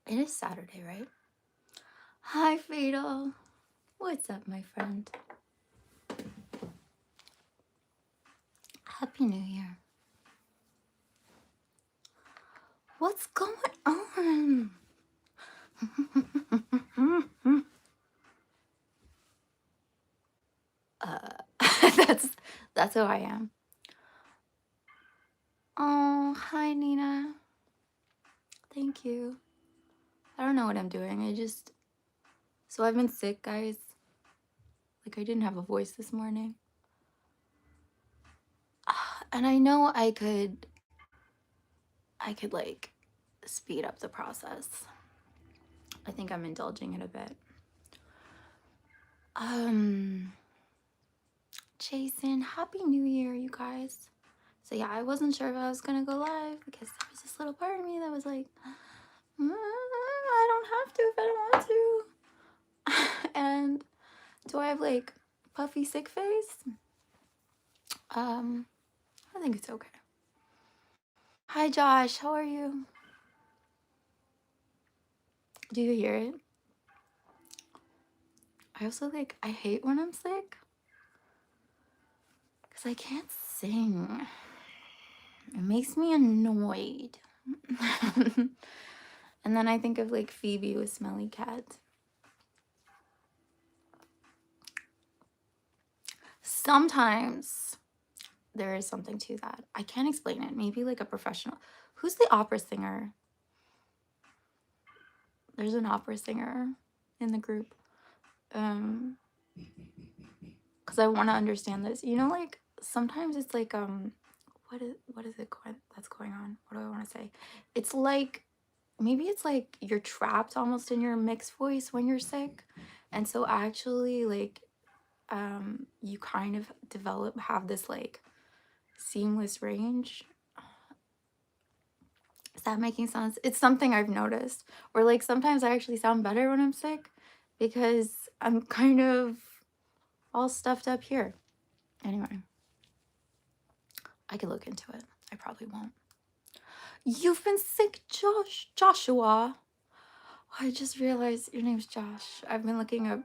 It is Saturday, right? Hi, Fatal. What's up, my friend? Happy New Year. What's going on? that's who I am. Oh, hi, Nina. Thank you. I don't know what I'm doing. So I've been sick, guys. Like, I didn't have a voice this morning. And I know I could like speed up the process. I think I'm indulging it a bit. Jason, Happy New Year, you guys. So yeah, I wasn't sure if I was gonna go live because there was this little part of me that was like, I don't have to if I don't want to. And do I have like puffy sick face? I think it's okay. Hi Josh, how are you? Do you hear it? I also I hate when I'm sick because I can't sing. It makes me annoyed. And then I think of like Phoebe with Smelly Cat. Sometimes there is something to that. I can't explain it. Maybe like a professional. Who's the opera singer? There's an opera singer in the group. Because I want to understand this. You know, like sometimes it's like what is it that's going on? What do I want to say? It's like maybe it's like you're trapped almost in your mixed voice when you're sick. And so actually like you kind of have this like seamless range. Is that making sense? It's something I've noticed. Or like sometimes I actually sound better when I'm sick because I'm kind of all stuffed up here. Anyway, I could look into it. I probably won't. You've been sick, Joshua. I just realized your name's Josh. I've been looking up.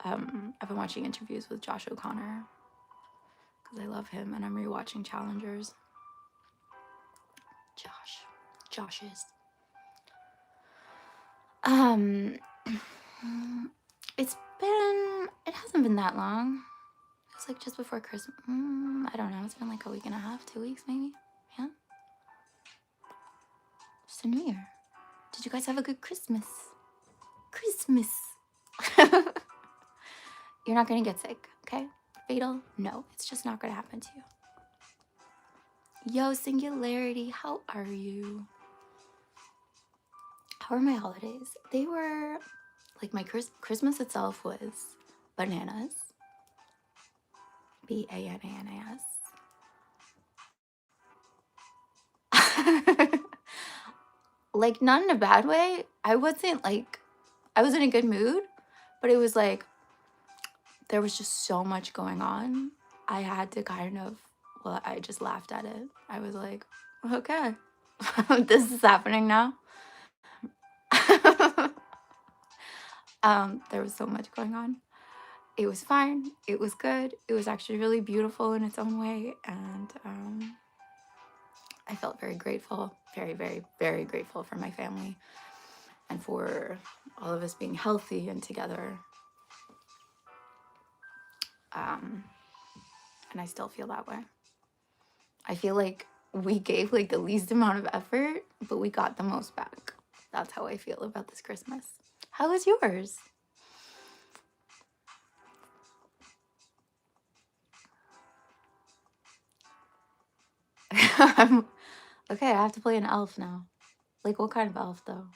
I've been watching interviews with Josh O'Connor because I love him, and I'm rewatching Challengers. Josh's. It hasn't been that long. It was like just before Christmas. I don't know. It's been like a week and a half, 2 weeks maybe. Yeah. Just a New Year. Did you guys have a good Christmas? You're not gonna get sick, okay? Fatal? No, it's just not gonna happen to you. Yo, Singularity, how are you? How are my holidays? They were like my Christmas itself was bananas. Bananas. Like not in a bad way. I was in a good mood, but it was like there was just so much going on. I had to I just laughed at it. I was like, okay, this is happening now. There was so much going on. It was fine. It was good. It was actually really beautiful in its own way. And I felt very grateful, very, very, very grateful for my family and for all of us being healthy and together. And I still feel that way. I feel like we gave like the least amount of effort, but we got the most back. That's how I feel about this Christmas. How was yours? Okay, I have to play an elf now. Like, what kind of elf, though?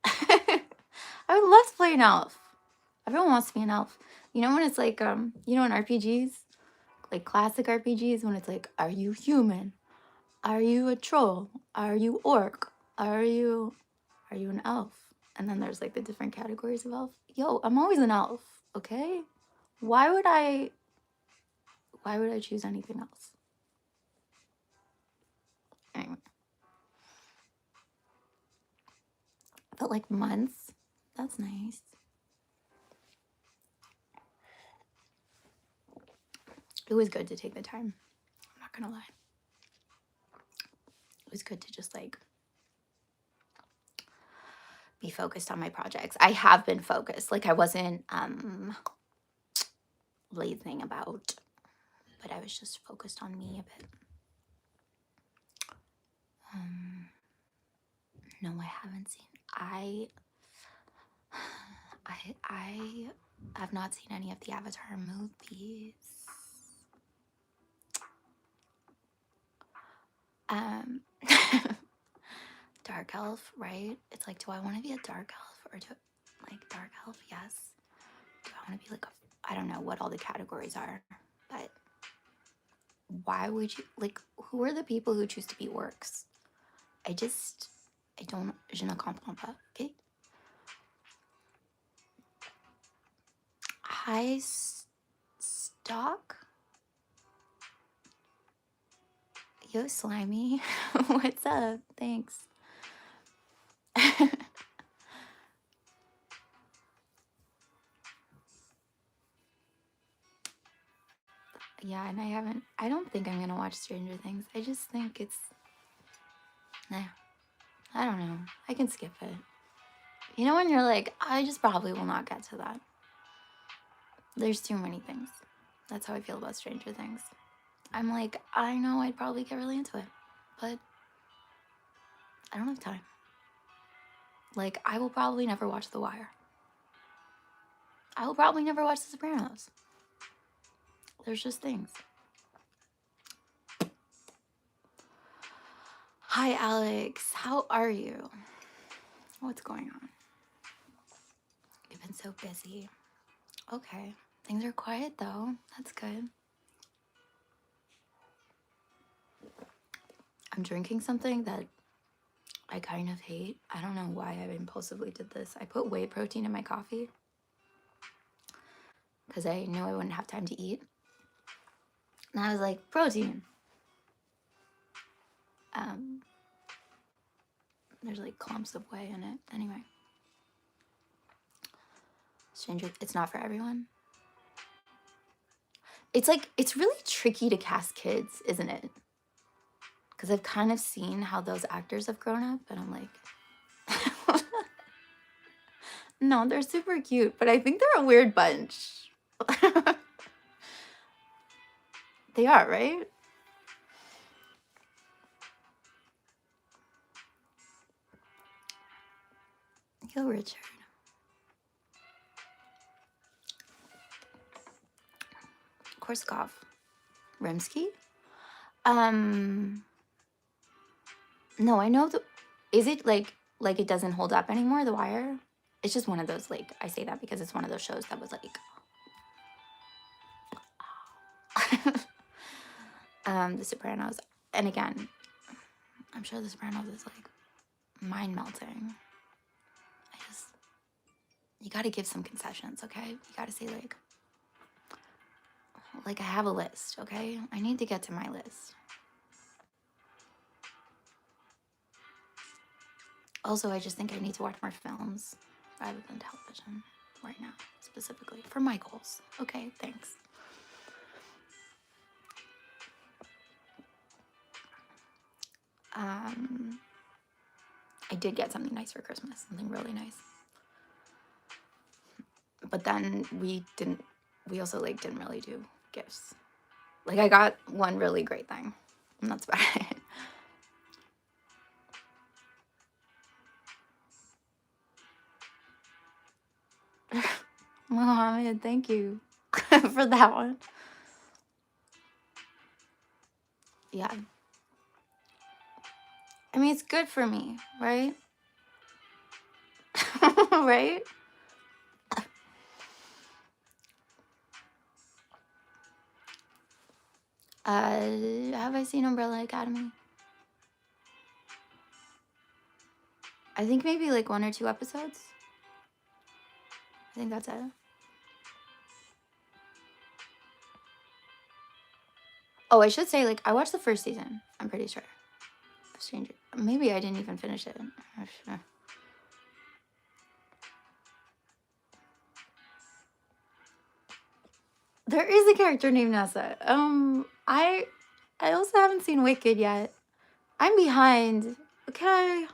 I would love to play an elf. Everyone wants to be an elf. You know when it's like, in RPGs, like classic RPGs, when it's like, are you human? Are you a troll? Are you orc? Are you an elf? And then there's like the different categories of elf. Yo, I'm always an elf, okay? Why would I choose anything else? Like months. That's nice. It was good to take the time. I'm not gonna lie. It was good to just like be focused on my projects. I have been focused. Like I wasn't lazing about, but I was just focused on me a bit. No, I haven't seen. I have not seen any of the Avatar movies. Um, Dark elf, right? It's like, do I want to be a dark elf or do like dark elf? Yes. Do I want to be like I don't know what all the categories are, but why would you like? Who are the people who choose to be orcs? I don't. Je ne comprends pas. Okay. Hi, stock. Yo, Slimy. What's up? Thanks. Yeah, and I don't think I'm gonna watch Stranger Things. I just think it's, nah, I don't know. I can skip it. You know when you're like, I just probably will not get to that. There's too many things. That's how I feel about Stranger Things. I'm like, I know I'd probably get really into it, but I don't have time. Like, I will probably never watch The Wire. I will probably never watch The Sopranos. There's just things. Hi, Alex. How are you? What's going on? You've been so busy. Okay. Things are quiet, though. That's good. I'm drinking something that I kind of hate. I don't know why I impulsively did this. I put whey protein in my coffee because I knew I wouldn't have time to eat. And I was like, protein. There's like clumps of whey in it. Anyway. Stranger, it's not for everyone. It's like, it's really tricky to cast kids, isn't it? Because I've kind of seen how those actors have grown up, and I'm like, no, they're super cute, but I think they're a weird bunch. They are, right? Yo, Richard. Korskov. Rimsky? No, I know is it like it doesn't hold up anymore, The Wire? It's just one of those, like, I say that because it's one of those shows that was like The Sopranos. And again, I'm sure The Sopranos is like mind melting. You gotta give some concessions, okay? You gotta say like I have a list, okay? I need to get to my list. Also, I just think I need to watch more films rather than television right now, specifically for my goals. Okay, thanks. I did get something nice for Christmas, something really nice. But then we also like didn't really do gifts. Like I got one really great thing, and that's about it. Mohammed, thank you for that one. Yeah. I mean, it's good for me, right? Right? Have I seen Umbrella Academy? I think maybe like 1 or 2 episodes. I think that's it. Oh, I should say, like, I watched the first season, I'm pretty sure. Stranger. Maybe I didn't even finish it. There is a character named Nessa. I also haven't seen Wicked yet. I'm behind. Okay.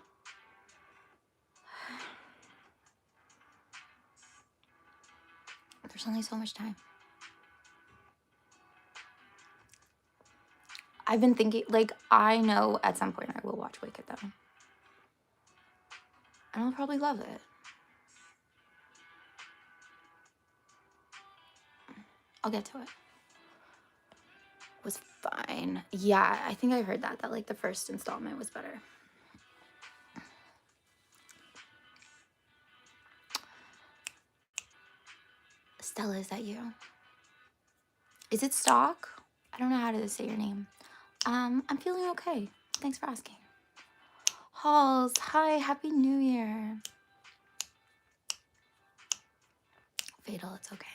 There's only so much time. I've been thinking, like, I know at some point I will watch Wicked, though. And I'll probably love it. I'll get to it. Was fine. Yeah, I think I heard that like the first installment was better. Stella, is that you? Is it Stock? I don't know how to say your name. I'm feeling okay. Thanks for asking. Halls, hi, happy new year. Fatal, it's okay.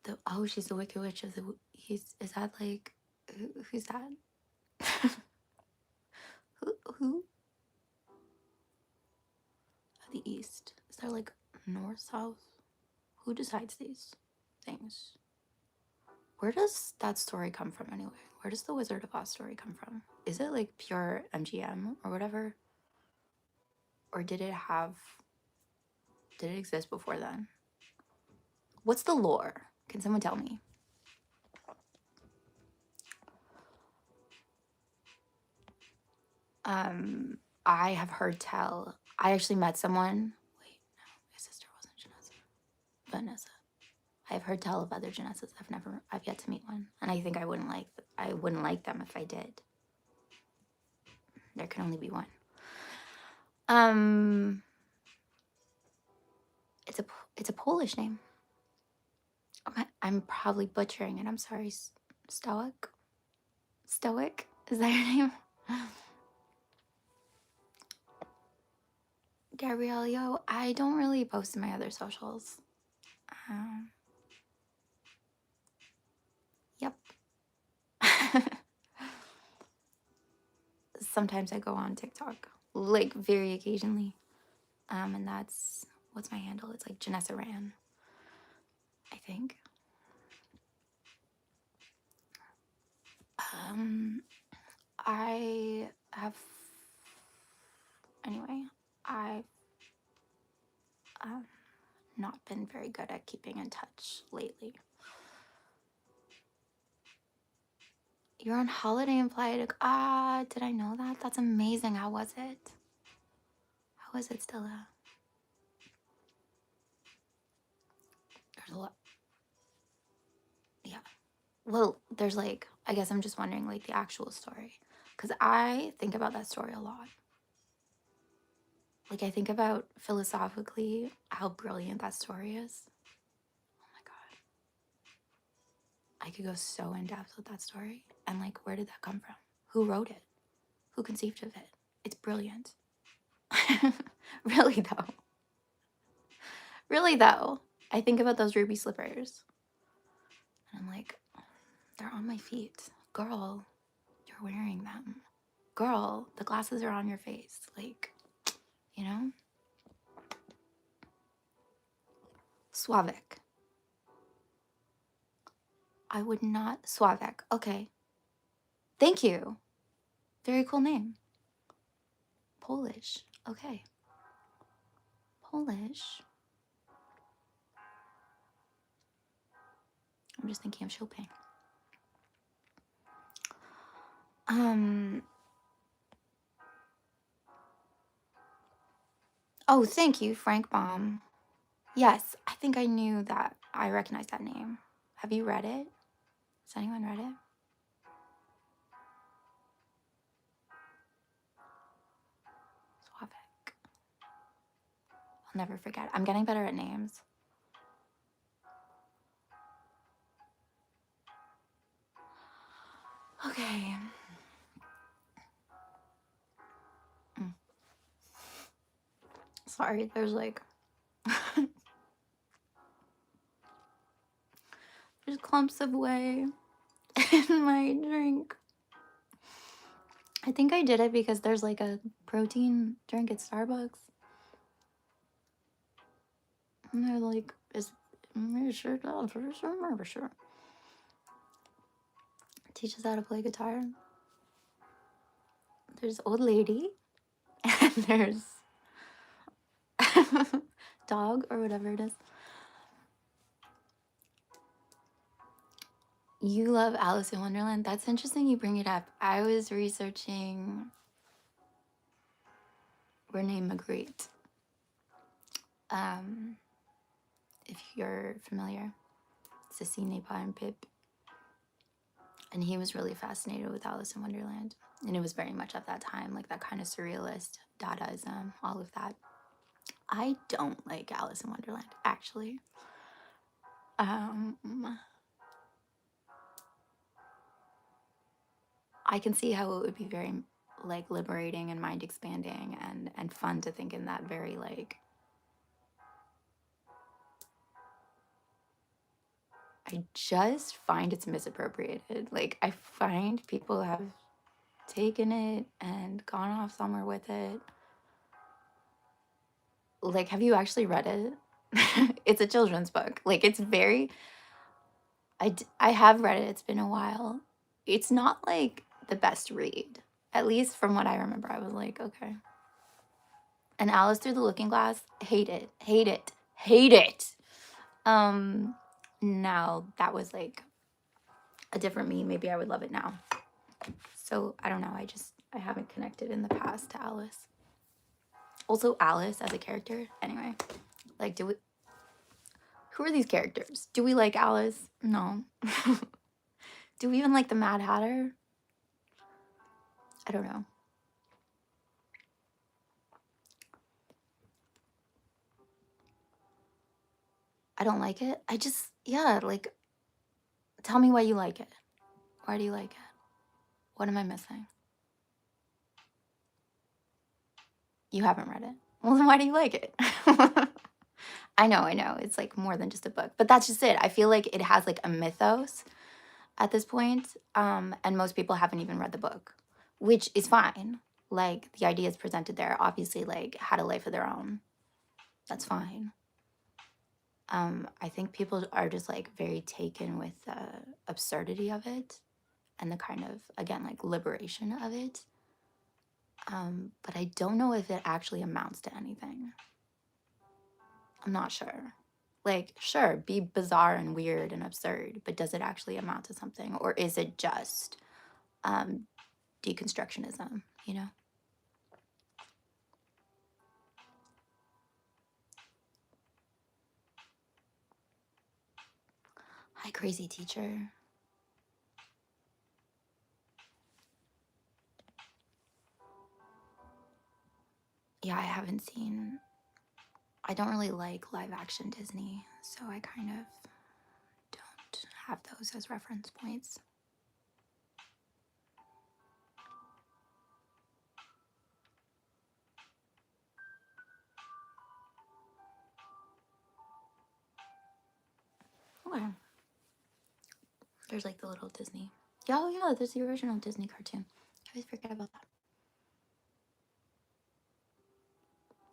What? Oh, she's the Wicked Witch of the is that like who's that? who? Of the East. Is there like north, south? Who decides these things? Where does that story come from anyway? Where does the Wizard of Oz story come from? Is it like pure MGM or whatever? Or did it exist before then? What's the lore? Can someone tell me? I have heard tell. I actually met someone. Wait, no, my sister wasn't Jenessa. Vanessa. I've heard tell of other Jenessas. I've yet to meet one, and I think I wouldn't like them if I did. There can only be one. It's a Polish name. I'm probably butchering it. I'm sorry. Stoic? Is that your name? Gabrielle, yo, I don't really post in my other socials. Yep. Sometimes I go on TikTok, like very occasionally. And that's, what's my handle? It's like Jenessa Grant, I think. I have, anyway, I've not been very good at keeping in touch lately. You're on holiday in Playa del... did I know that? That's amazing. How was it? How was it, Stella? There's a lot. Yeah. Well, there's like, I guess I'm just wondering like the actual story. Because I think about that story a lot. Like I think about philosophically how brilliant that story is. Oh my God. I could go so in depth with that story. And like, where did that come from? Who wrote it? Who conceived of it? It's brilliant. Really though. Really though. I think about those ruby slippers. And I'm like, they're on my feet. Girl, you're wearing them. Girl, the glasses are on your face. Like, you know? Sławek. I would not... Sławek. Okay. Thank you. Very cool name. Polish. Okay. Polish. I'm just thinking of Chopin. Oh, thank you, Frank Baum. Yes, I think I knew that. I recognize that name. Have you read it? Has anyone read it? Sławek. I'll never forget. I'm getting better at names. Okay. Sorry, there's like... there's clumps of whey in my drink. I think I did it because there's like a protein drink at Starbucks. And they're like, sure. Teaches how to play guitar. There's old lady, and there's dog or whatever it is. You love Alice in Wonderland? That's interesting you bring it up. I was researching Rene Magritte. If you're familiar, Cécile and Pip. And he was really fascinated with Alice in Wonderland. And it was very much at that time, like that kind of surrealist, Dadaism, all of that. I don't like Alice in Wonderland, actually. I can see how it would be very like liberating and mind expanding and fun to think in that very like, I just find it's misappropriated. Like I find people have taken it and gone off somewhere with it. Like, have you actually read it? It's a children's book. Like it's very, I have read it. It's been a while. It's not like the best read. At least from what I remember, I was like, okay. And Alice Through the Looking Glass, hate it, hate it, hate it. Now that was like a different me. Maybe I would love it now. So I don't know. I haven't connected in the past to Alice. Also, Alice as a character. Anyway, like, who are these characters? Do we like Alice? No. Do we even like the Mad Hatter? I don't know. I don't like it. Yeah, like, tell me why you like it. Why do you like it? What am I missing? You haven't read it. Well, then why do you like it? I know. It's like more than just a book. But that's just it. I feel like it has like a mythos at this point, and most people haven't even read the book, which is fine. Like, the ideas presented there obviously like had a life of their own. That's fine. I think people are just like very taken with the absurdity of it and the kind of, again, like liberation of it. But I don't know if it actually amounts to anything. I'm not sure. Like, sure, be bizarre and weird and absurd, but does it actually amount to something? Or is it just deconstructionism, you know? Hi, crazy teacher. Yeah, I don't really like live action Disney, so I kind of don't have those as reference points. Okay. There's like the little Disney. Oh yeah, there's the original Disney cartoon. I always forget about that.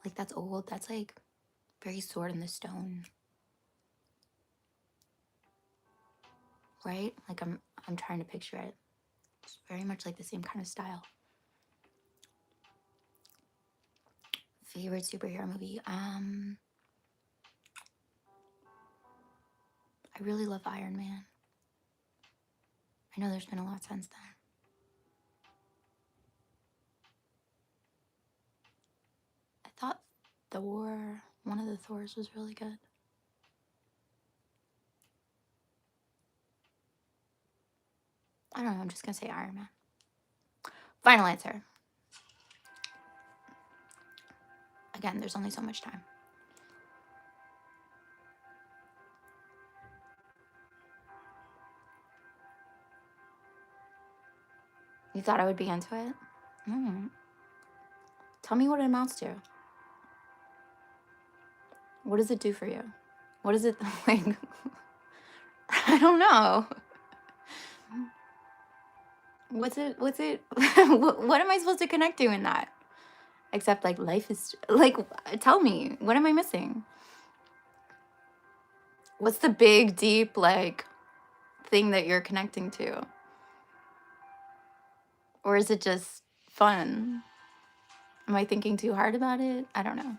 Like, that's old. That's like very Sword in the Stone. Right? Like I'm trying to picture it. It's very much like the same kind of style. Favorite superhero movie? I really love Iron Man. I know there's been a lot since then. I thought one of the Thors was really good. I don't know, I'm just gonna say Iron Man. Final answer. Again, there's only so much time. You thought I would be into it? Tell me what it amounts to. What does it do for you? What is it like? I don't know. What's it? What am I supposed to connect to in that? Except like life is like, tell me, what am I missing? What's the big, deep, like, thing that you're connecting to? Or is it just fun? Am I thinking too hard about it? I don't know.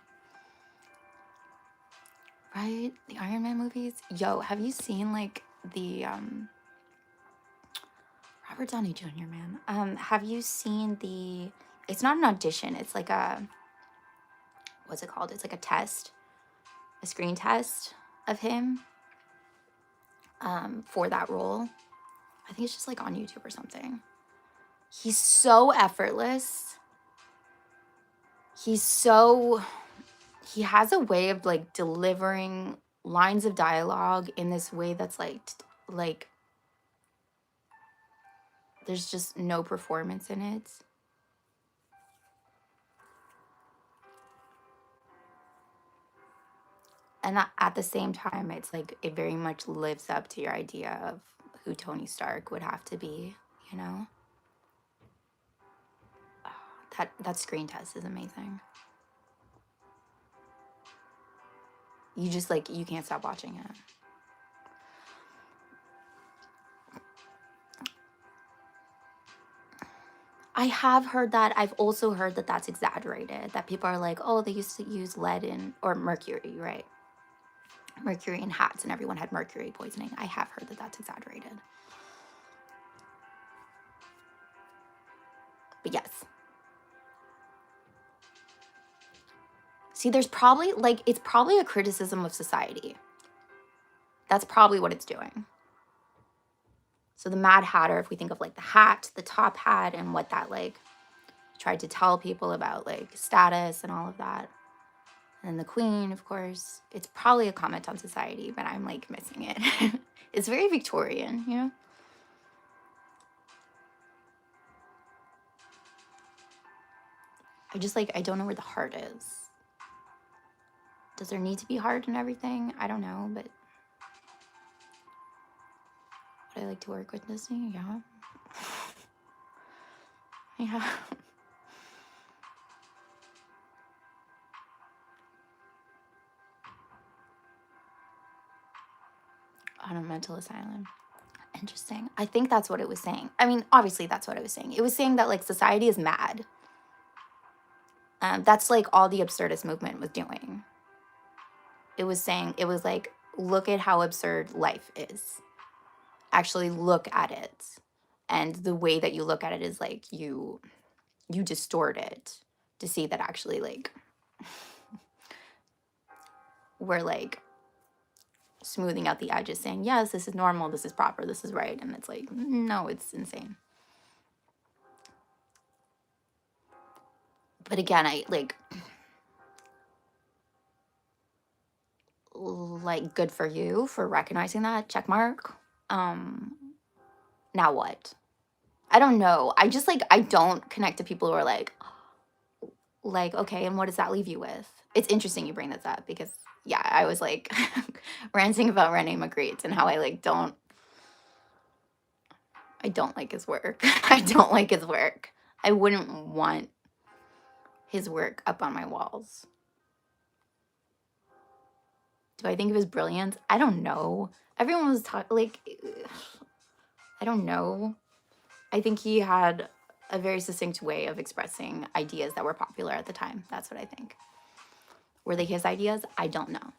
Right? The Iron Man movies? Yo, have you seen, like, the, Robert Downey Jr., man. Have you seen the, it's not an audition, it's like a, what's it called? It's like a test, a screen test of him, for that role. I think it's just like on YouTube or something. He's so effortless. He has a way of like delivering lines of dialogue in this way that's like there's just no performance in it. And at the same time, it's like it very much lives up to your idea of who Tony Stark would have to be, you know? That screen test is amazing. You just like, you can't stop watching it. I have heard that. I've also heard that that's exaggerated, that people are like, oh, they used to use lead in, or mercury, right? Mercury in hats and everyone had mercury poisoning. I have heard that that's exaggerated. But yes. See, there's probably, like, it's probably a criticism of society. That's probably what it's doing. So the Mad Hatter, if we think of like the hat, the top hat, and what that like tried to tell people about like status and all of that. And the Queen, of course, it's probably a comment on society, but I'm like missing it. It's very Victorian, you know? I don't know where the heart is. Does there need to be heart in everything? I don't know, but would I like to work with Disney? Yeah. Yeah. On a mental asylum. Interesting. I think that's what it was saying. I mean, obviously that's what it was saying. It was saying that like society is mad. That's like all the absurdist movement was doing. It was saying, it was like, look at how absurd life is. Actually look at it. And the way that you look at it is like you distort it to see that actually like we're like smoothing out the edges, saying, yes, this is normal, this is proper, this is right. And it's like, no, it's insane. But again, I like good for you for recognizing that, check mark. Now what? I don't know. I just like, I don't connect to people who are like, okay, and what does that leave you with? It's interesting you bring this up because yeah, I was like ranting about Rene Magritte and how I don't like his work. I don't like his work. I wouldn't want his work up on my walls. Do I think of his brilliance? I don't know. Everyone was talking, like, I don't know. I think he had a very succinct way of expressing ideas that were popular at the time. That's what I think. Were they his ideas? I don't know.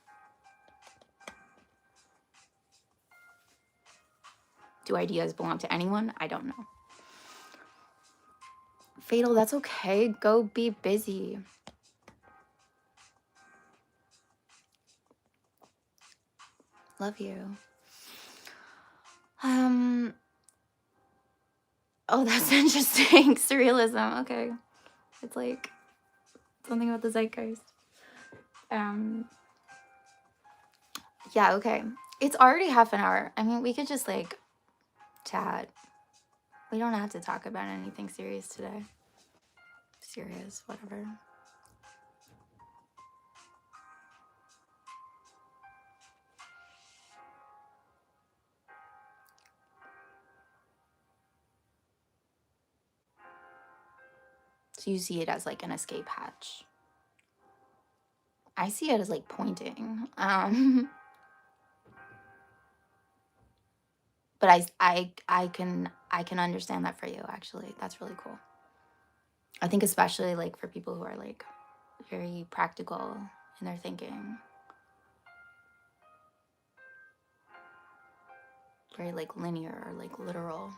Do ideas belong to anyone? I don't know. Fatal, that's okay. Go be busy. Love you. Oh, that's interesting. Surrealism. Okay. It's like something about the zeitgeist. Yeah, okay. It's already half an hour. I mean, we could just like chat. We don't have to talk about anything serious today. Serious, whatever. So you see it as like an escape hatch. I see it as like pointing. But I can understand that for you, actually. That's really cool. I think especially like for people who are like very practical in their thinking, very like linear or like literal.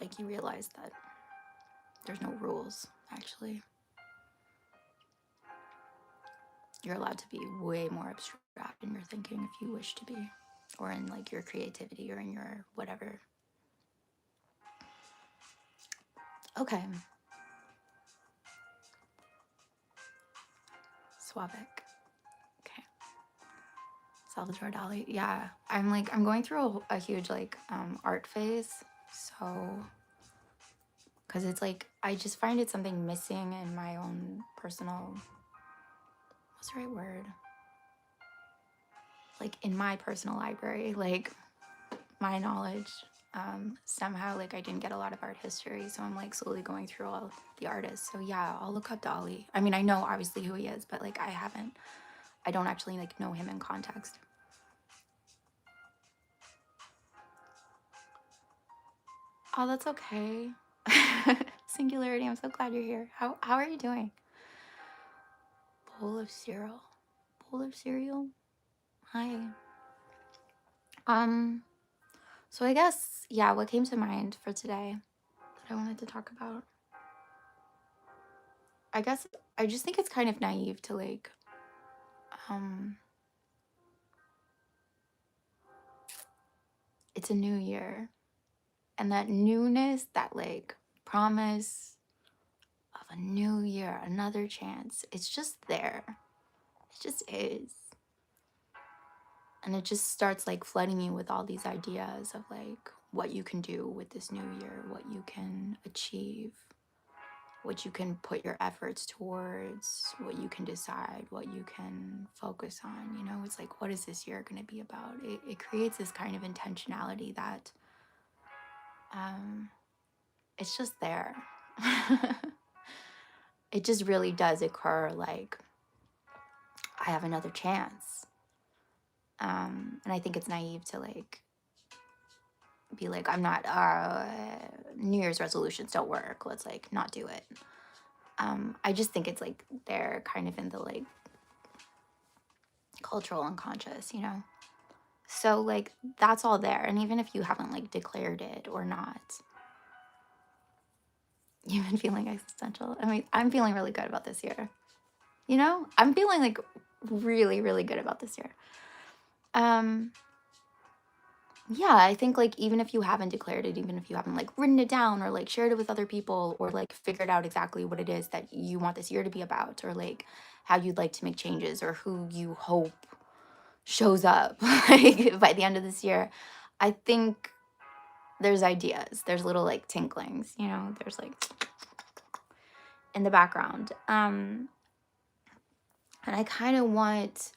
Like you realize that there's no rules, actually. You're allowed to be way more abstract in your thinking if you wish to be, or in like your creativity or in your whatever. Okay. Suavik. Okay. Salvatore Dali. Yeah. I'm going through a huge like art phase. So because it's like I just find it something missing in my own personal, what's the right word? Like in my personal library, like my knowledge. Somehow like I didn't get a lot of art history, so I'm like slowly going through all the artists. So yeah, I'll look up Dali. I mean, I know obviously who he is, but like I don't actually like know him in context. Oh, that's okay. Singularity, I'm so glad you're here. How are you doing? Bowl of cereal. Bowl of cereal? Hi. So I guess, yeah, what came to mind for today that I wanted to talk about? I guess I just think it's kind of naive to like, it's a new year. And that newness, that like promise of a new year, another chance, it's just there. It just is. And it just starts like flooding you with all these ideas of like what you can do with this new year, what you can achieve, what you can put your efforts towards, what you can decide, what you can focus on. You know, it's like, what is this year going to be about? It creates this kind of intentionality that it's just there. It just really does occur like, I have another chance. And I think it's naive to like be like, I'm not, New Year's resolutions don't work. Let's like not do it. I just think it's like they're kind of in the like cultural unconscious, you know? So like that's all there. And even if you haven't like declared it or not, you've been feeling existential. I mean, I'm feeling really good about this year. You know? I'm feeling like really, really good about this year. Yeah, I think like even if you haven't declared it, even if you haven't like written it down or like shared it with other people or like figured out exactly what it is that you want this year to be about or like how you'd like to make changes or who you hope shows up like by the end of this year, I think there's ideas, there's little like tinklings, you know, there's like in the background. And I kind of want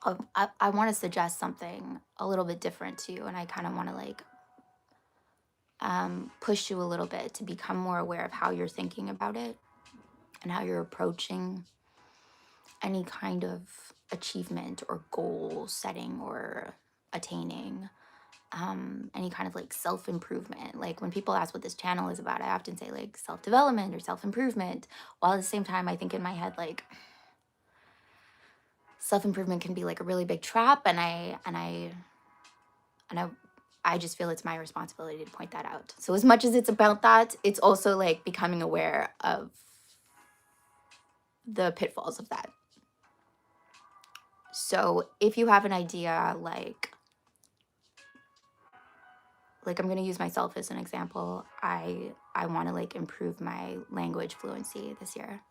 I want to suggest something a little bit different to you, and I kind of want to like push you a little bit to become more aware of how you're thinking about it and how you're approaching any kind of achievement or goal setting or attaining, any kind of like self-improvement. Like when people ask what this channel is about, I often say like self-development or self-improvement, while at the same time I think in my head like self-improvement can be like a really big trap, and I just feel it's my responsibility to point that out. So as much as it's about that, it's also like becoming aware of the pitfalls of that. So if you have an idea like I'm going to use myself as an example, I want to like improve my language fluency this year.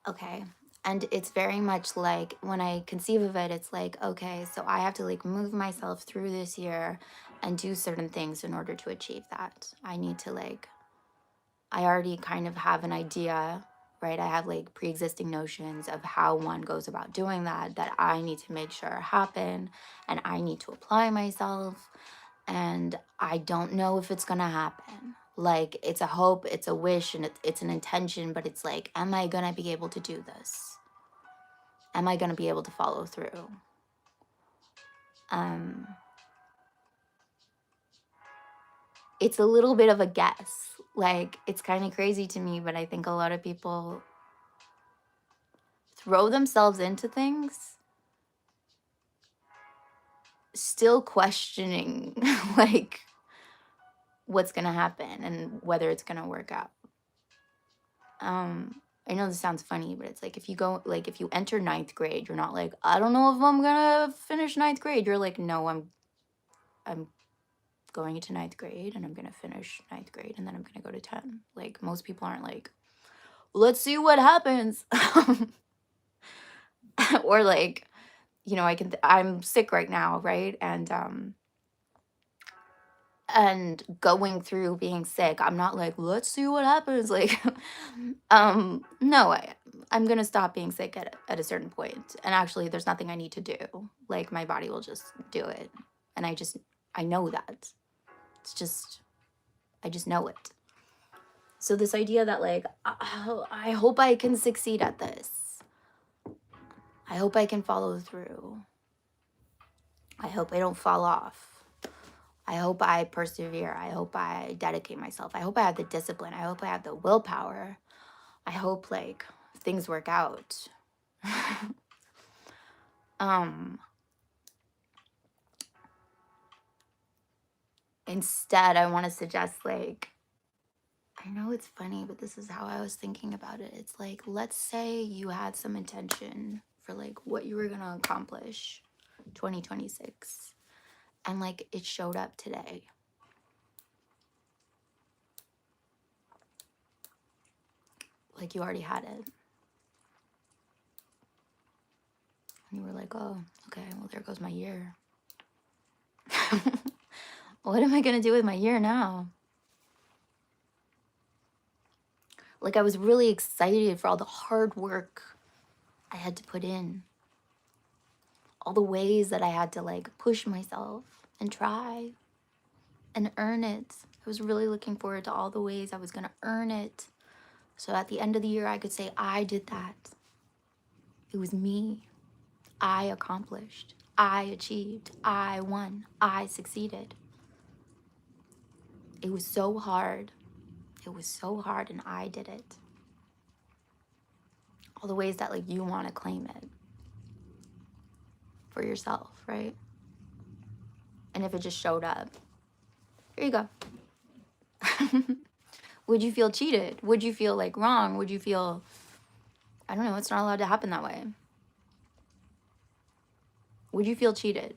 Okay. And it's very much like when I conceive of it, it's like, okay, so I have to like move myself through this year and do certain things in order to achieve that. I need to like, I already kind of have an idea, right? I have like pre-existing notions of how one goes about doing that I need to make sure happen, and I need to apply myself, and I don't know if it's gonna happen. Like, it's a hope, it's a wish, and it's an intention, but it's like, am I gonna be able to do this? Am I gonna be able to follow through? Um, it's a little bit of a guess. Like, it's kind of crazy to me, but I think a lot of people throw themselves into things still questioning like what's gonna happen and whether it's gonna work out. I know this sounds funny, but it's like if you enter ninth grade, you're not like, I don't know if I'm gonna finish ninth grade. You're like, no, I'm going into ninth grade and I'm gonna finish ninth grade and then I'm gonna go to 10. Like, most people aren't like, let's see what happens. Or like, I'm sick right now, right? And going through being sick, I'm not like, let's see what happens. Like, no, I'm gonna stop being sick at a certain point. And actually, there's nothing I need to do. Like, my body will just do it. And I know that. It's just, I just know it. So this idea that like, I hope I can succeed at this. I hope I can follow through. I hope I don't fall off. I hope I persevere. I hope I dedicate myself. I hope I have the discipline. I hope I have the willpower. I hope like things work out. Instead, I want to suggest like, I know it's funny, but this is how I was thinking about it. It's like, let's say you had some intention for like what you were going to accomplish 2026 and like it showed up today. Like you already had it. And you were like, oh, okay, well, there goes my year. What am I going to do with my year now? Like, I was really excited for all the hard work I had to put in. All the ways that I had to, like, push myself and try and earn it. I was really looking forward to all the ways I was going to earn it. So at the end of the year, I could say, I did that. It was me. I accomplished. I achieved. I won. I succeeded. It was so hard. It was so hard, and I did it. All the ways that like you want to claim it for yourself, right? And if it just showed up, here you go. Would you feel cheated? Would you feel like wrong? Would you feel, I don't know, it's not allowed to happen that way. Would you feel cheated?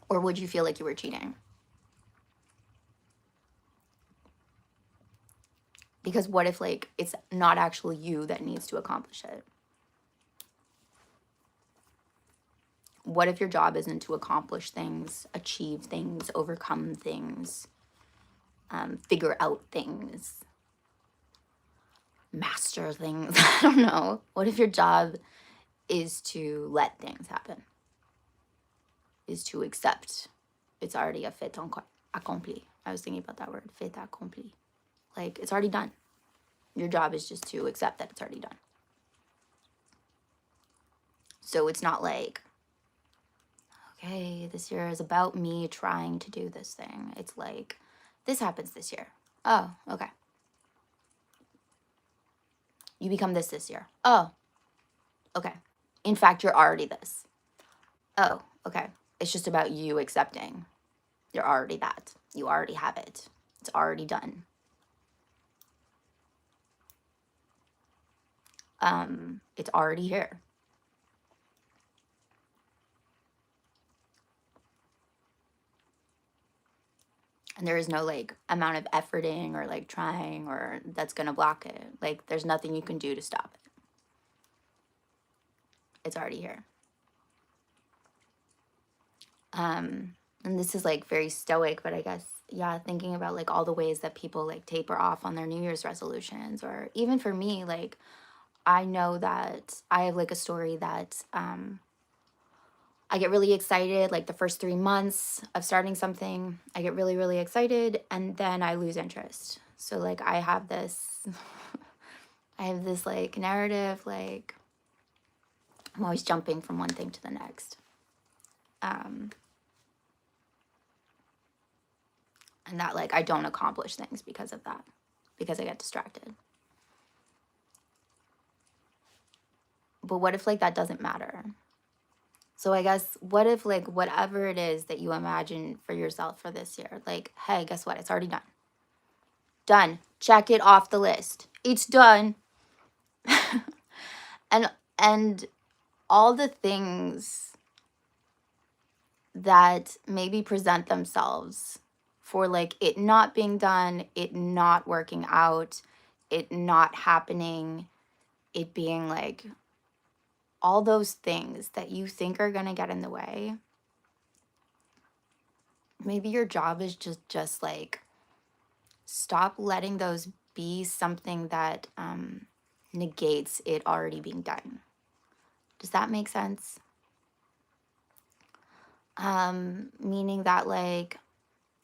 Or would you feel like you were cheating? Because what if like it's not actually you that needs to accomplish it? What if your job isn't to accomplish things, achieve things, overcome things, figure out things, master things? I don't know. What if your job is to let things happen? Is to accept it's already a fait accompli. I was thinking about that word, fait accompli. Like, it's already done. Your job is just to accept that it's already done. So it's not like, okay, this year is about me trying to do this thing. It's like, this happens this year. Oh, okay. You become this year. Oh, okay. In fact, you're already this. Oh, okay. It's just about you accepting. You're already that. You already have it. It's already done. It's already here. And there is no like amount of efforting or like trying or that's gonna block it. Like, there's nothing you can do to stop it. It's already here. And this is like very stoic, but I guess, yeah, thinking about like all the ways that people like taper off on their New Year's resolutions, or even for me, like, I know that I have like a story that I get really excited, like the first 3 months of starting something, I get really, really excited, and then I lose interest. So like I have this, I have this like narrative, like I'm always jumping from one thing to the next. And that like I don't accomplish things because of that, because I get distracted. But what if like that doesn't matter? So I guess what if like whatever it is that you imagine for yourself for this year, like, hey, guess what? It's already done. Done. Check it off the list. It's done. and all the things that maybe present themselves for like it not being done, it not working out, it not happening, it being like all those things that you think are going to get in the way. Maybe your job is just like stop letting those be something that negates it already being done. Does that make sense? Meaning that like,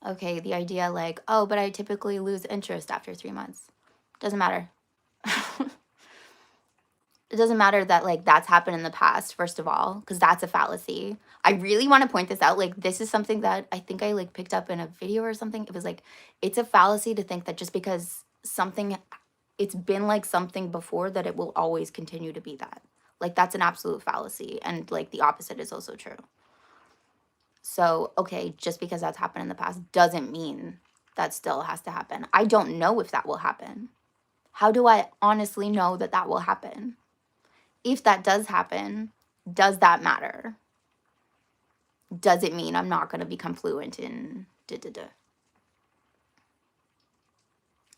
okay, the idea like, oh, but I typically lose interest after 3 months. Doesn't matter. It doesn't matter that like that's happened in the past, first of all, because that's a fallacy. I really want to point this out. Like this is something that I think I like picked up in a video or something. It was like, it's a fallacy to think that just because something, it's been like something before, that it will always continue to be that. Like that's an absolute fallacy. And like the opposite is also true. So, okay, just because that's happened in the past doesn't mean that still has to happen. I don't know if that will happen. How do I honestly know that that will happen? If that does happen, does that matter? Does it mean I'm not going to become fluent in da-da-da?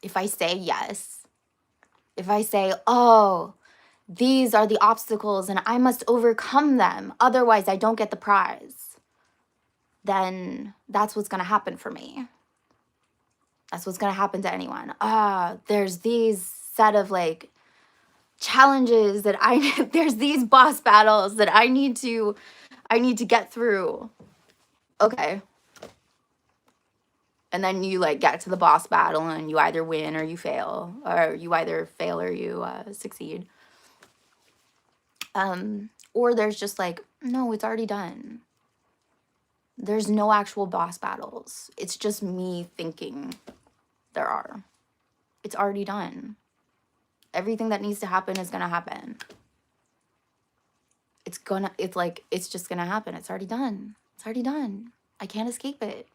If I say yes, if I say, oh, these are the obstacles and I must overcome them, otherwise I don't get the prize, then that's what's going to happen for me. That's what's going to happen to anyone. There's these set of like challenges that there's these boss battles that I need to get through. Okay. And then you like get to the boss battle and you either win or you fail, or you either fail or you succeed. Or there's just like, no, it's already done. There's no actual boss battles. It's just me thinking there are. It's already done. Everything that needs to happen is going to happen. It's just going to happen. It's already done. It's already done. I can't escape it.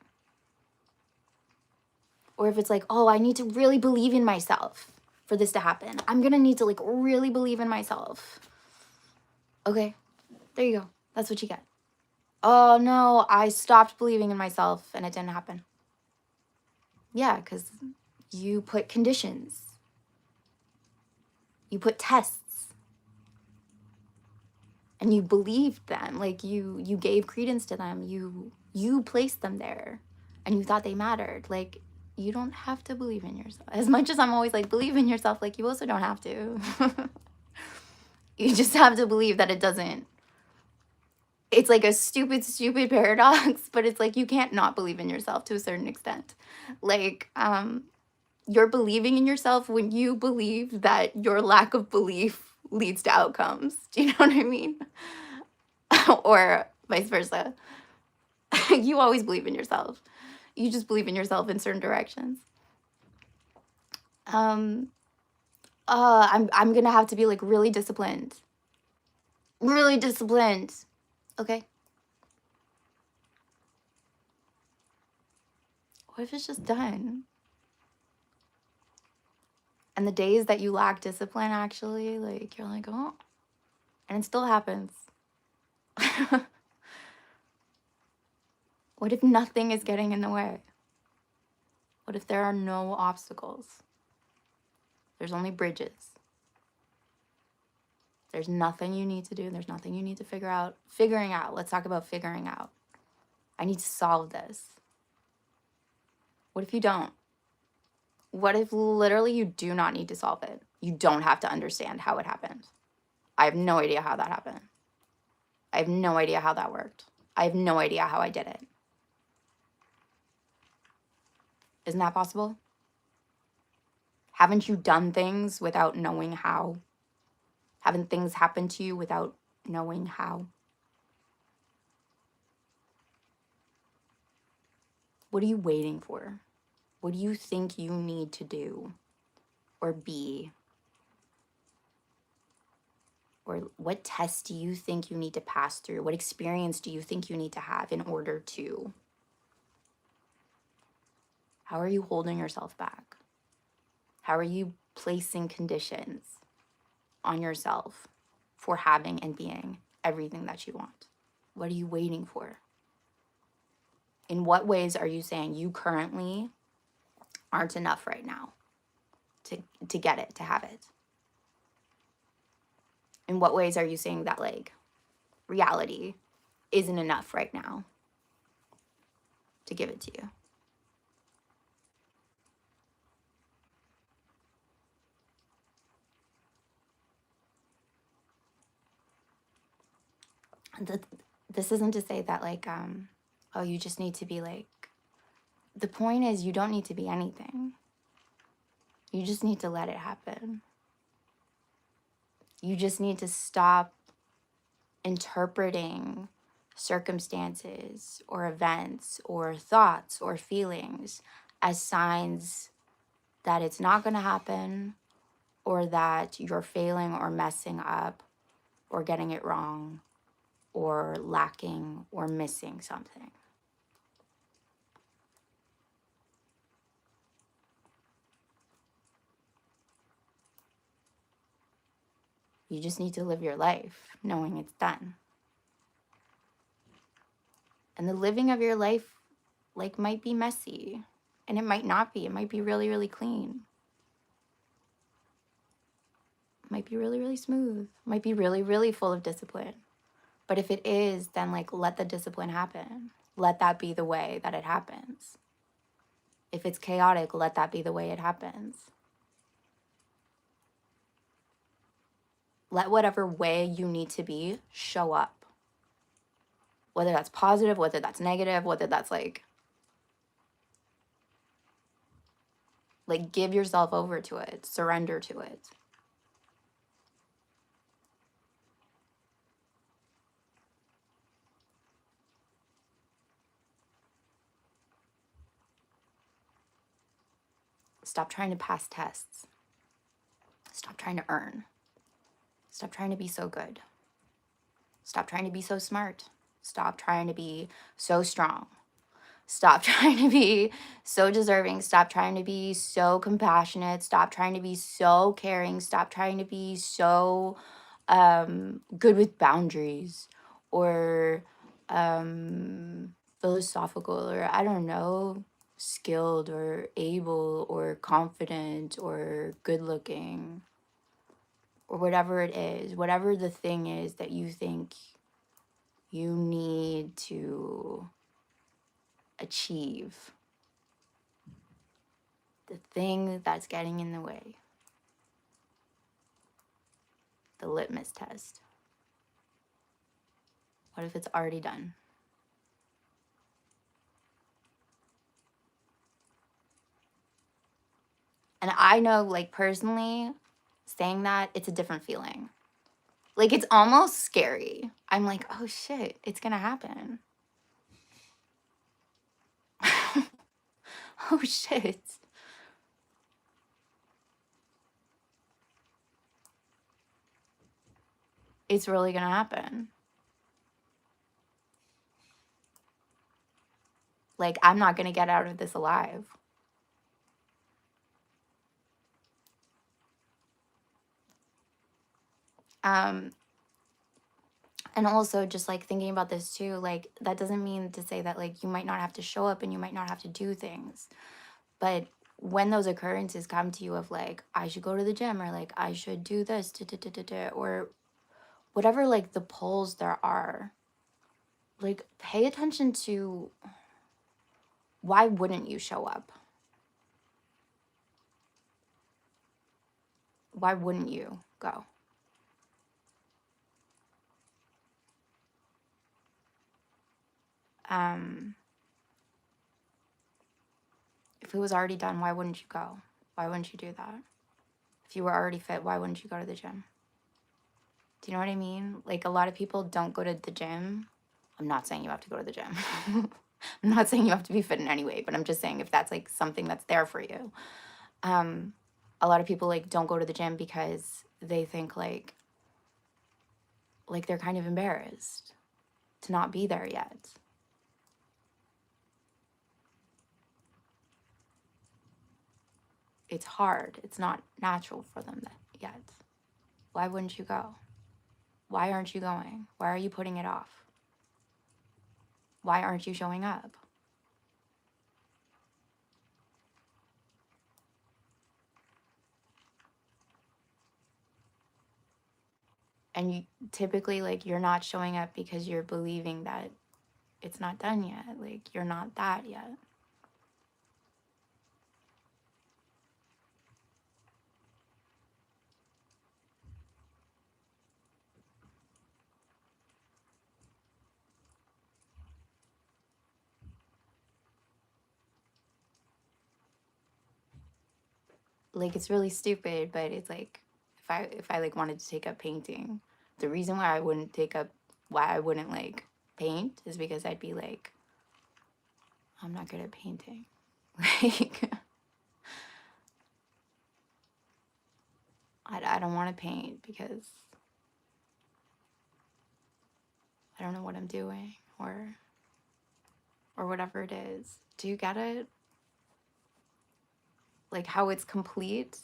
Or if it's like, oh, I need to really believe in myself for this to happen. I'm going to need to like really believe in myself. Okay, there you go. That's what you get. Oh no, I stopped believing in myself and it didn't happen. Yeah, because you put conditions. You put tests. And you believed them. Like you gave credence to them. You placed them there. And you thought they mattered. Like, you don't have to believe in yourself. As much as I'm always like, believe in yourself, like you also don't have to. You just have to believe that it doesn't. It's like a stupid paradox, but it's like you can't not believe in yourself to a certain extent. Like, you're believing in yourself when you believe that your lack of belief leads to outcomes. Do you know what I mean? Or vice versa. You always believe in yourself. You just believe in yourself in certain directions. I'm gonna have to be like really disciplined. Really disciplined. Okay. What if it's just done? And the days that you lack discipline, actually, like, you're like, oh, and it still happens. What if nothing is getting in the way? What if there are no obstacles? There's only bridges. There's nothing you need to do. There's nothing you need to figure out. Figuring out. Let's talk about figuring out. I need to solve this. What if you don't? What if literally you do not need to solve it? You don't have to understand how it happened. I have no idea how that happened. I have no idea how that worked. I have no idea how I did it. Isn't that possible? Haven't you done things without knowing how? Haven't things happened to you without knowing how? What are you waiting for? What do you think you need to do or be? Or what test do you think you need to pass through? What experience do you think you need to have in order to? How are you holding yourself back? How are you placing conditions on yourself for having and being everything that you want? What are you waiting for? In what ways are you saying you currently aren't enough right now to get it, to have it? In what ways are you saying that like reality isn't enough right now to give it to you? This isn't to say that like oh, you just need to be like, the point is you don't need to be anything. You just need to let it happen. You just need to stop interpreting circumstances or events or thoughts or feelings as signs that it's not going to happen, or that you're failing or messing up or getting it wrong or lacking or missing something. You just need to live your life knowing it's done. And the living of your life like might be messy, and it might not be. It might be really, really clean. It might be really, really smooth. It might be really, really full of discipline. But if it is, then like let the discipline happen. Let that be the way that it happens. If it's chaotic, let that be the way it happens. Let whatever way you need to be show up. Whether that's positive, whether that's negative, whether that's like give yourself over to it, surrender to it. Stop trying to pass tests. Stop trying to earn. Stop trying to be so good. Stop trying to be so smart. Stop trying to be so strong. Stop trying to be so deserving. Stop trying to be so compassionate. Stop trying to be so caring. Stop trying to be so good with boundaries, or philosophical, or I don't know, skilled or able or confident or good looking, or whatever it is, whatever the thing is that you think you need to achieve, the thing that's getting in the way, the litmus test. What if it's already done? And I know, like, personally, saying that, it's a different feeling. Like, it's almost scary. I'm like, oh shit, it's gonna happen. Oh shit. It's really gonna happen. Like, I'm not gonna get out of this alive. And also just like thinking about this too, like that doesn't mean to say that like you might not have to show up and you might not have to do things. But when those occurrences come to you of like, I should go to the gym, or like I should do this, or whatever like the pulls there are, like pay attention to why wouldn't you show up? Why wouldn't you go? If it was already done, why wouldn't you go? Why wouldn't you do that? If you were already fit, why wouldn't you go to the gym? Do you know what I mean? Like, a lot of people don't go to the gym. I'm not saying you have to go to the gym. I'm not saying you have to be fit in any way, but I'm just saying if that's like something that's there for you. A lot of people like don't go to the gym because they think like they're kind of embarrassed to not be there yet. It's hard. It's not natural for them yet. Why wouldn't you go? Why aren't you going? Why are you putting it off? Why aren't you showing up? And you typically like you're not showing up because you're believing that it's not done yet. Like you're not that yet. Like it's really stupid, but it's like if I like wanted to take up painting, the reason why I wouldn't like paint is because I'd be like, I'm not good at painting. Like I don't want to paint because I don't know what I'm doing or whatever it is. Do you get it? Like how it's complete,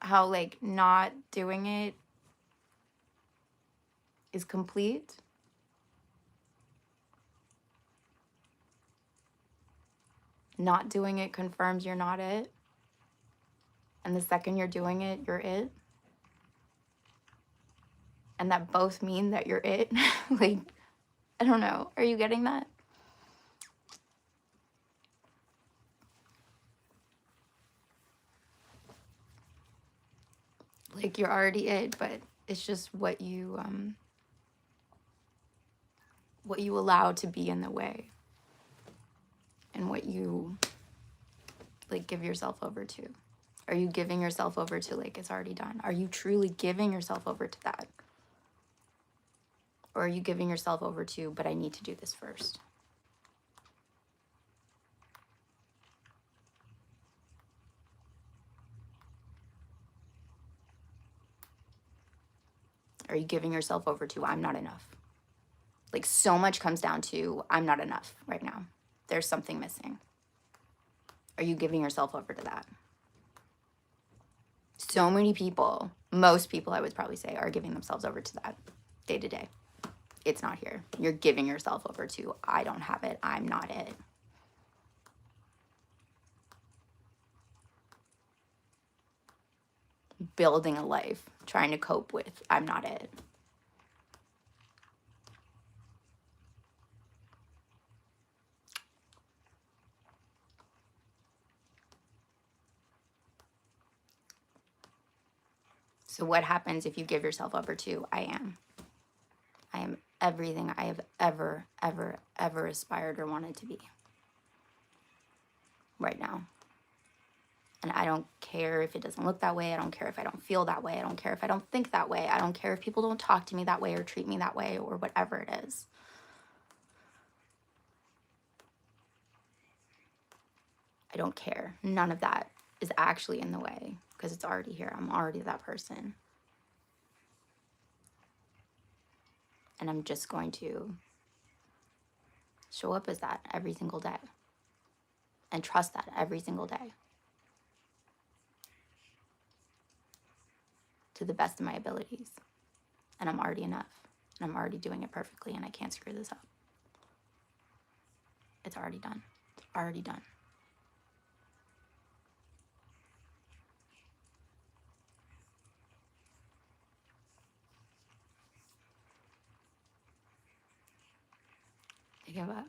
how like not doing it is complete. Not doing it confirms you're not it. And the second you're doing it, you're it. And that both mean that you're it. Like, I don't know. Are you getting that? Like you're already it, but it's just what you allow to be in the way. And what you like give yourself over to. Are you giving yourself over to like it's already done? Are you truly giving yourself over to that? Or are you giving yourself over to, but I need to do this first? Are you giving yourself over to, I'm not enough? Like so much comes down to, I'm not enough right now. There's something missing. Are you giving yourself over to that? So many people, most people I would probably say, are giving themselves over to that day to day. It's not here. You're giving yourself over to, I don't have it. I'm not it. Building a life, trying to cope with, I'm not it. So what happens if you give yourself over to, I am? I am everything I have ever, ever, ever aspired or wanted to be right now. And I don't care if it doesn't look that way. I don't care if I don't feel that way. I don't care if I don't think that way. I don't care if people don't talk to me that way or treat me that way or whatever it is. I don't care. None of that is actually in the way because it's already here. I'm already that person. And I'm just going to show up as that every single day and trust that every single day to the best of my abilities. And I'm already enough. And I'm already doing it perfectly and I can't screw this up. It's already done. It's already done. I give up.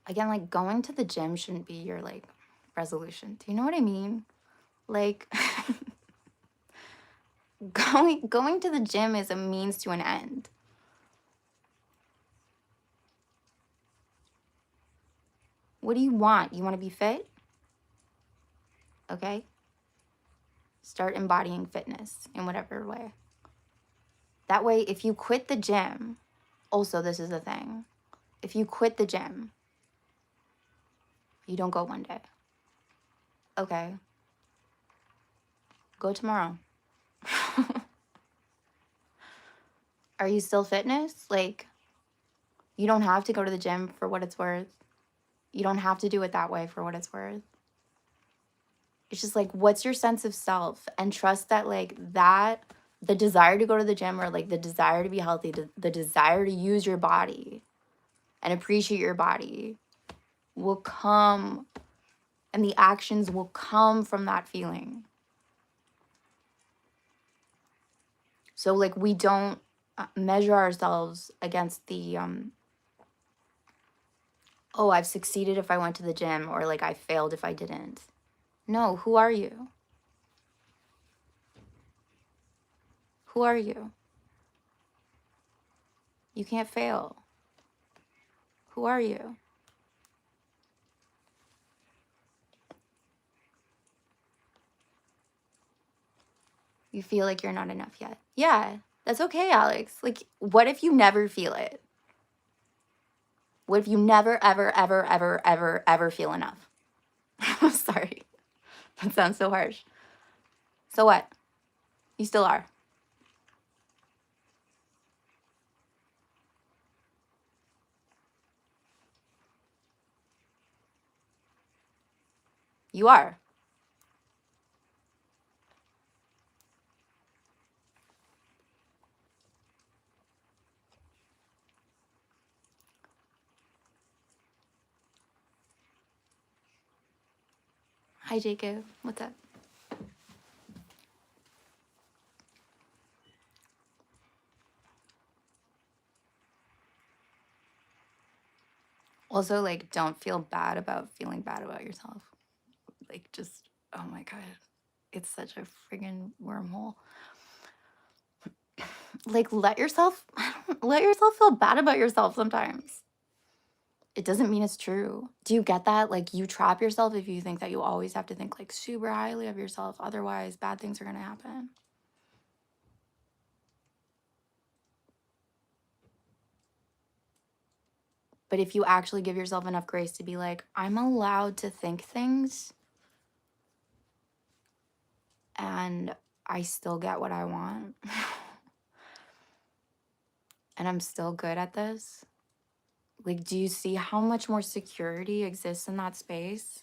Again, like going to the gym shouldn't be your like resolution. Do you know what I mean? Like going to the gym is a means to an end. What do you want? You want to be fit? Okay. Start embodying fitness in whatever way. That way, if you quit the gym, also, this is the thing. If you quit the gym, you don't go one day. Okay. Go tomorrow. Are you still fitness? Like, you don't have to go to the gym for what it's worth. You don't have to do it that way for what it's worth. It's just like, what's your sense of self? And trust that, like, that, the desire to go to the gym, or like the desire to be healthy, the desire to use your body and appreciate your body will come, and the actions will come from that feeling. So, like, we don't measure ourselves against the, oh, I've succeeded if I went to the gym, or like I failed if I didn't. No, who are you? Who are you? You can't fail. Who are you? You feel like you're not enough yet. Yeah, that's okay, Alex. Like, what if you never feel it? What if you never, ever, ever, ever, ever, ever feel enough? Sorry, that sounds so harsh. So what? You still are. You are. Hi, Jacob. What's up? Also, like, don't feel bad about feeling bad about yourself. Like, just, oh my God, it's such a friggin' wormhole. Like, let yourself feel bad about yourself sometimes. It doesn't mean it's true. Do you get that? Like, you trap yourself if you think that you always have to think like super highly of yourself. Otherwise, bad things are going to happen. But if you actually give yourself enough grace to be like, I'm allowed to think things and I still get what I want. And I'm still good at this. Like, do you see how much more security exists in that space?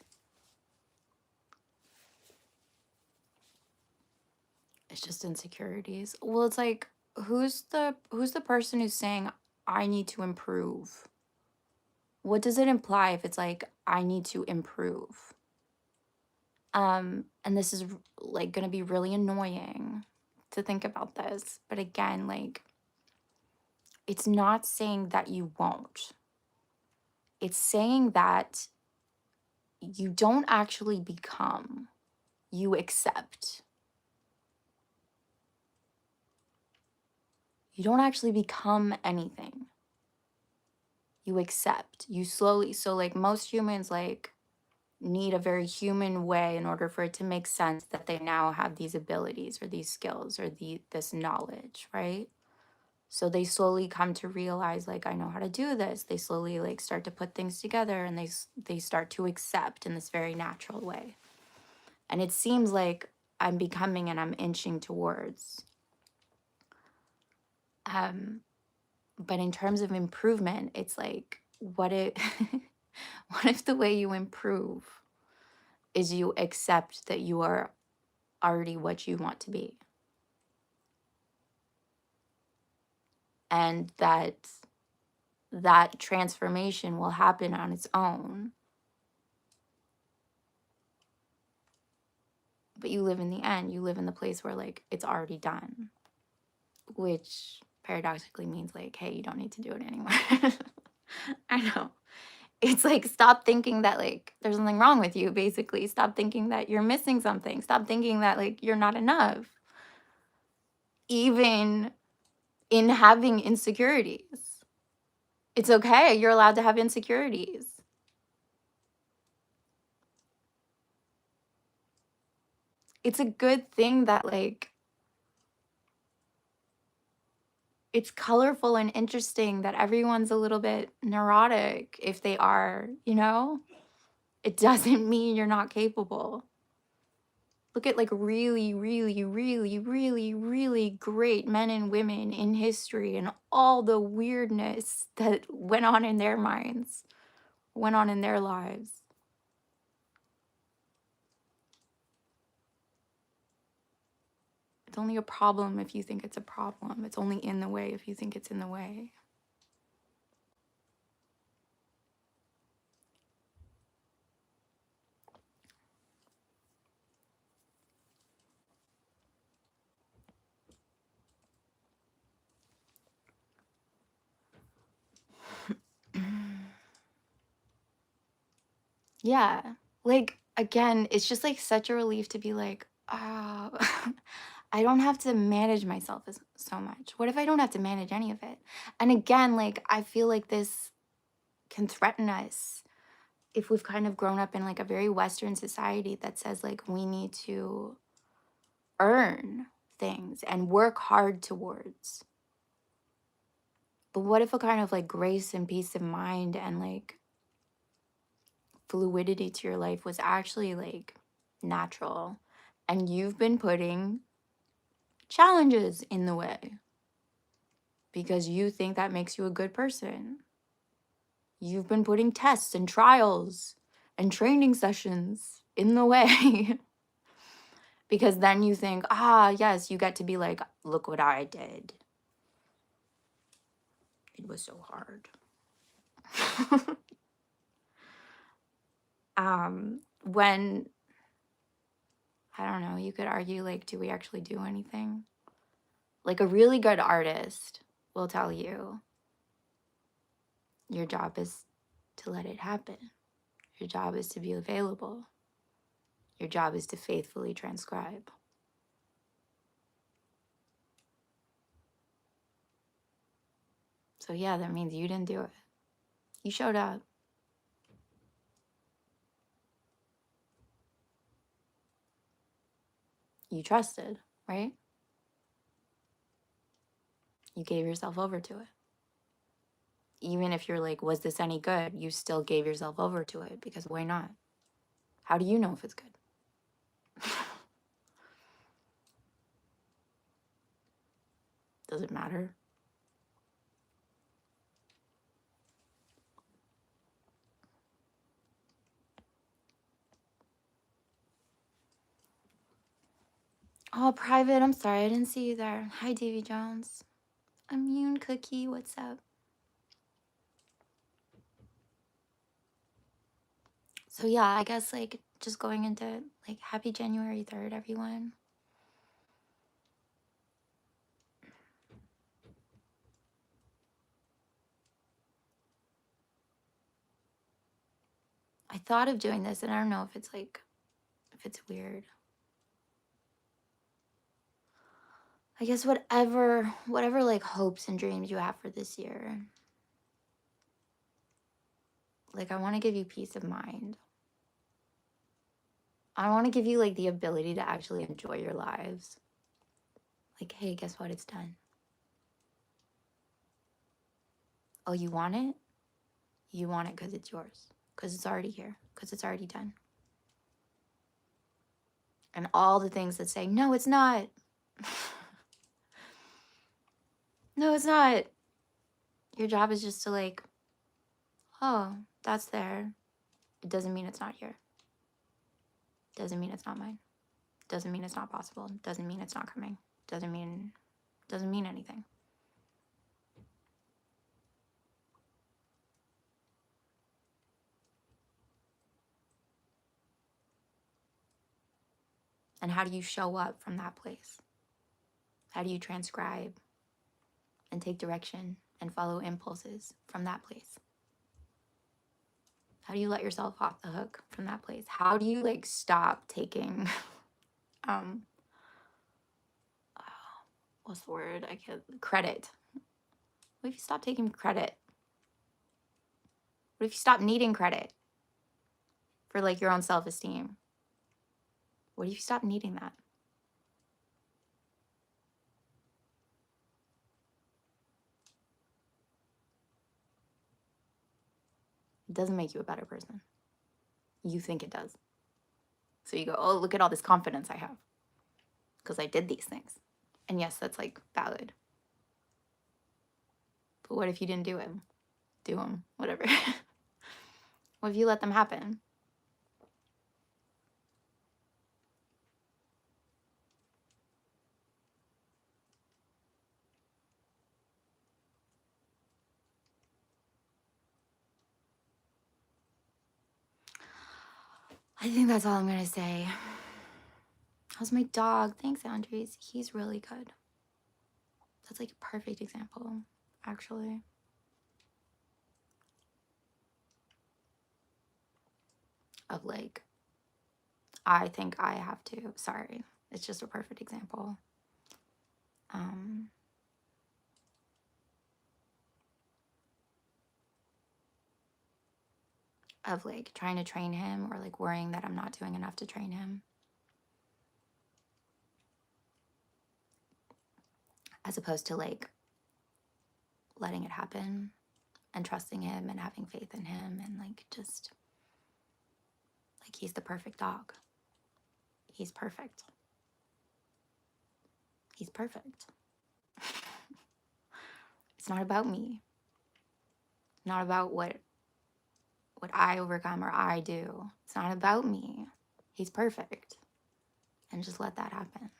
It's just insecurities. Well, it's like, who's the person who's saying I need to improve? What does it imply if it's like I need to improve? And this is like going to be really annoying to think about this, but again, like, it's not saying that you won't. It's saying that you don't actually become, you accept. You don't actually become anything. You accept. You slowly, so like most humans, like, need a very human way in order for it to make sense that they now have these abilities or these skills or this knowledge, right? So they slowly come to realize, like, I know how to do this. They slowly like start to put things together, and they start to accept in this very natural way. And it seems like I'm becoming and I'm inching towards. But in terms of improvement, it's like, what if what if the way you improve is you accept that you are already what you want to be, and that transformation will happen on its own, but you live in the end, you live in the place where like it's already done, which paradoxically means like, hey, you don't need to do it anymore. I know. It's like, stop thinking that like there's something wrong with you, basically. Stop thinking that you're missing something. Stop thinking that like you're not enough, even in having insecurities. It's okay. You're allowed to have insecurities. it's a good thing that, like, it's colorful and interesting that everyone's a little bit neurotic if they are, you know? It doesn't mean you're not capable. Look at like really, really, really, really, really great men and women in history and all the weirdness that went on in their minds, went on in their lives. It's only a problem if you think it's a problem. It's only in the way if you think it's in the way. Yeah. Like, again, it's just like such a relief to be like, oh, I don't have to manage myself so much. What if I don't have to manage any of it? And again, like, I feel like this can threaten us if we've kind of grown up in like a very Western society that says like we need to earn things and work hard towards. But what if a kind of like grace and peace of mind and like fluidity to your life was actually like natural and you've been putting challenges in the way because you think that makes you a good person? You've been putting tests and trials and training sessions in the way because then you think, ah, yes, you get to be like, look what I did. It was so hard. When, I don't know, you could argue, like, do we actually do anything? Like, a really good artist will tell you your job is to let it happen. Your job is to be available. Your job is to faithfully transcribe. So yeah, that means you didn't do it. You showed up. You trusted, right? You gave yourself over to it. Even if you're like, was this any good? You still gave yourself over to it because why not? How do you know if it's good? Does it matter? Oh, private, I'm sorry, I didn't see you there. Hi, Davy Jones. Immune Cookie, what's up? So yeah, I guess like just going into like happy January 3rd, everyone. I thought of doing this and I don't know if it's like, if it's weird. I guess whatever like hopes and dreams you have for this year. Like I want to give you peace of mind. I want to give you like the ability to actually enjoy your lives. Like, hey, guess what? It's done. Oh, you want it? You want it because it's yours. Because it's already here. Because it's already done. And all the things that say, no, it's not. No, it's not. Your job is just to like, oh, that's there. It doesn't mean it's not here. Doesn't mean it's not mine. Doesn't mean it's not possible. Doesn't mean it's not coming. Doesn't mean anything. And how do you show up from that place? How do you transcribe and take direction and follow impulses from that place? How do you let yourself off the hook from that place? How do you like stop taking what's the word? I can't, credit. What if you stop taking credit? What if you stop needing credit for like your own self-esteem? What if you stop needing that? It doesn't make you a better person. You think it does. So you go, oh, look at all this confidence I have because I did these things. And yes, that's like valid. But what if you didn't do it? Do them, whatever. What if you let them happen? I think that's all I'm going to say. How's my dog? Thanks, Andres. He's really good. That's like a perfect example, actually. Of like, I think I have to. Sorry. It's just a perfect example. Of like trying to train him or like worrying that I'm not doing enough to train him. As opposed to like letting it happen and trusting him and having faith in him and like just like he's the perfect dog. He's perfect. He's perfect. It's not about me. Not about what I overcome or I do. It's not about me. He's perfect. And just let that happen.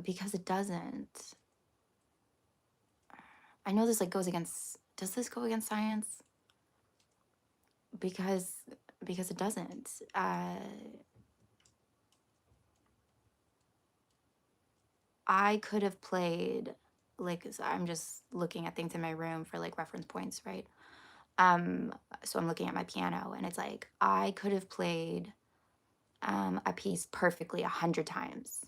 Because it doesn't. I know this like goes against, does this go against science? Because it doesn't. I could have played, like, I'm just looking at things in my room for like reference points, right? So I'm looking at my piano and it's like, I could have played a piece perfectly 100 times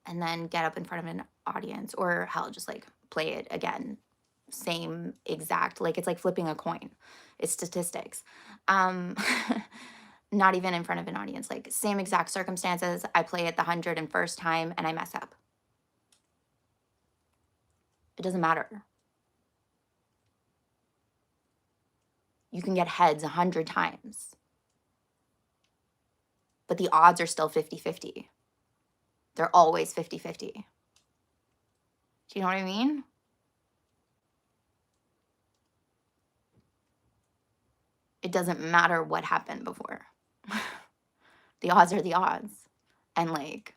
and then get up in front of an audience, or hell, just like play it again. Same exact, like it's like flipping a coin. It's statistics. Not even in front of an audience, like same exact circumstances. I play it the 101st time and I mess up. It doesn't matter. You can get heads 100 times, but the odds are still 50-50. They're always 50-50. Do you know what I mean? It doesn't matter what happened before. The odds are the odds. And like,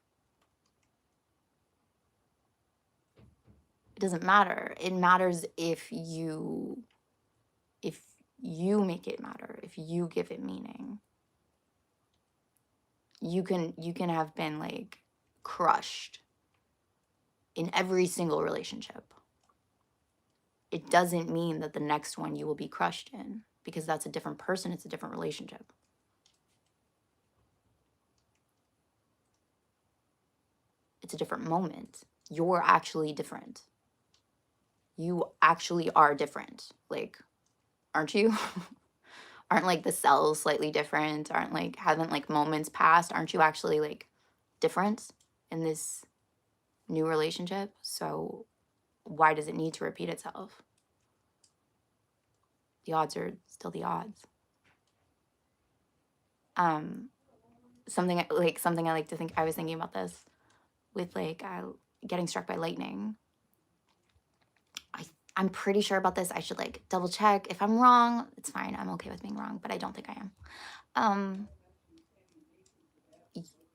it doesn't matter. It matters if you make it matter, if you give it meaning. You can have been like crushed in every single relationship. It doesn't mean that the next one you will be crushed in, because that's a different person, it's a different relationship. It's a different moment. You're actually different. You actually are different. Like, aren't you? Aren't like the cells slightly different? Aren't like, haven't like moments passed? Aren't you actually like different in this new relationship? So why does it need to repeat itself? The odds are still the odds. Something I like to think, I was thinking about this with like getting struck by lightning. I'm pretty sure about this. I should like double check. If I'm wrong, it's fine. I'm okay with being wrong, but I don't think I am.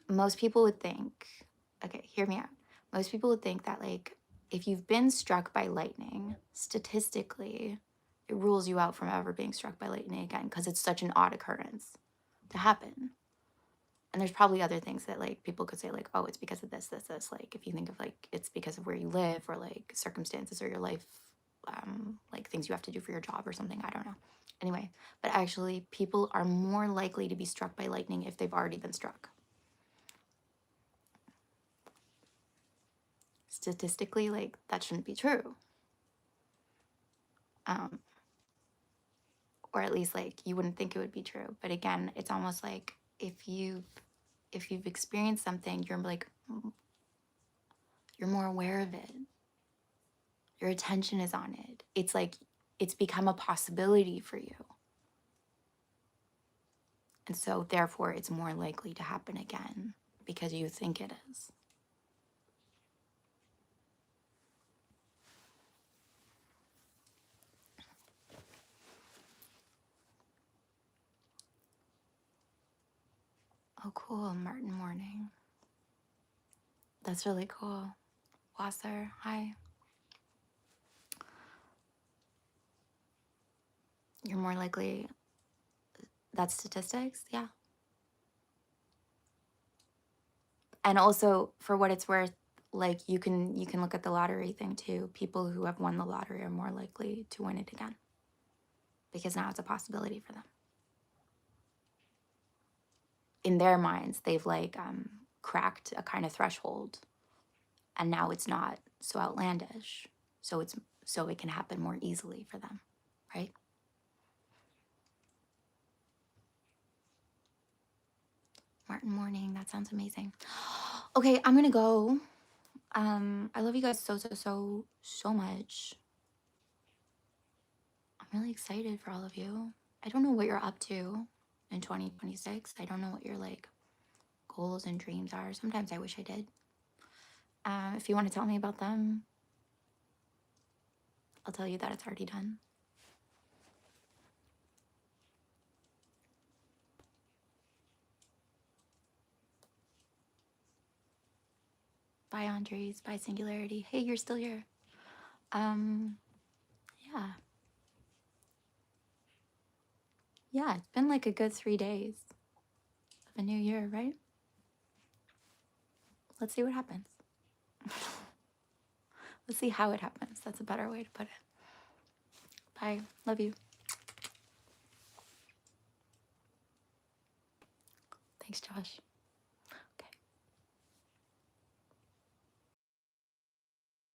Most people would think, okay, hear me out. Most people would think that like if you've been struck by lightning, statistically, it rules you out from ever being struck by lightning again, because it's such an odd occurrence to happen. And there's probably other things that like people could say like, oh, it's because of this. Like if you think of like it's because of where you live or like circumstances or your life like things you have to do for your job or something. I don't know. Anyway, but actually, people are more likely to be struck by lightning if they've already been struck. Statistically, like, that shouldn't be true. Or at least, like, you wouldn't think it would be true. But again, it's almost like if you've experienced something, you're like, you're more aware of it. Your attention is on it. It's like it's become a possibility for you. And so therefore it's more likely to happen again because you think it is. Oh, cool. Martin Morning. That's really cool. Wasser, hi. You're more likely, that's statistics? Yeah. And also, for what it's worth, like you can look at the lottery thing too. People who have won the lottery are more likely to win it again because now it's a possibility for them. In their minds, they've like cracked a kind of threshold, and now it's not so outlandish. So it can happen more easily for them, right? Martin Morning, that sounds amazing. Okay, I'm gonna go. I love you guys so much. I'm really excited for all of you. I don't know what you're up to in 2026. I don't know what your like goals and dreams are. Sometimes I wish I did. If you want to tell me about them, I'll tell you that it's already done. Bye, Andres. Bye, Singularity. Hey, you're still here. Yeah. Yeah, it's been like a good 3 days of a new year, right? Let's see what happens. Let's see how it happens. That's a better way to put it. Bye. Love you. Thanks, Josh.